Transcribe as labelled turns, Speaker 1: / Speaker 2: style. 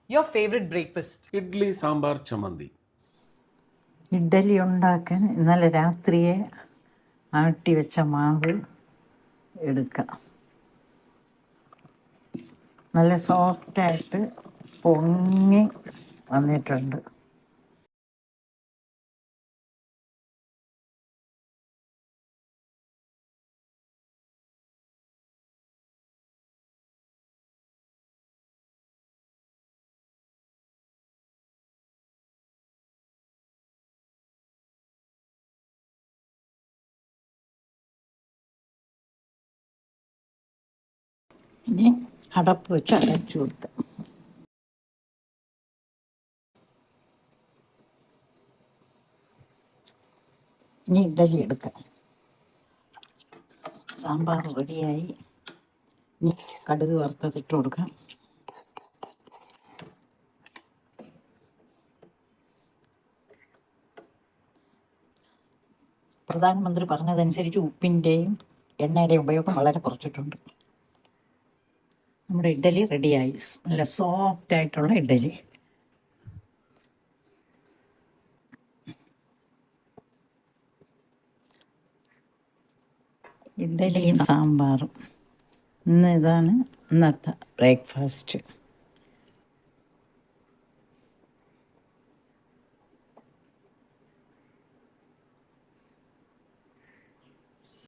Speaker 1: Your favorite breakfast?
Speaker 2: Idli sambar ചമ്മന്തി.
Speaker 3: ഇഡ്ഡലി ഉണ്ടാക്കാൻ ഇന്നലെ രാത്രിയെ ആട്ടി വെച്ച മാവ് എടുക്കാം. നല്ല സോഫ്റ്റായിട്ട് പൊങ്ങി വന്നിട്ടുണ്ട്. ഇനി അടപ്പ് വെച്ച് അടച്ചു കൊടുക്കാം. ഇനി ഇഡ്ഡലി എടുക്കാം. സാമ്പാർ റെഡിയായി. ഇനി കടുക് വറുത്തതിട്ട് കൊടുക്കാം. പ്രധാനമന്ത്രി പറഞ്ഞതനുസരിച്ച് ഉപ്പിൻ്റെയും എണ്ണയുടെയും ഉപയോഗം വളരെ കുറച്ചിട്ടുണ്ട്. നമ്മുടെ ഇഡ്ഡലി റെഡിയായി. നല്ല സോഫ്റ്റായിട്ടുള്ള ഇഡ്ഡലി. ഇഡ്ഡലിയും സാമ്പാറും. ഇതാണ് ഇന്നത്തെ ബ്രേക്ക്ഫാസ്റ്റ്.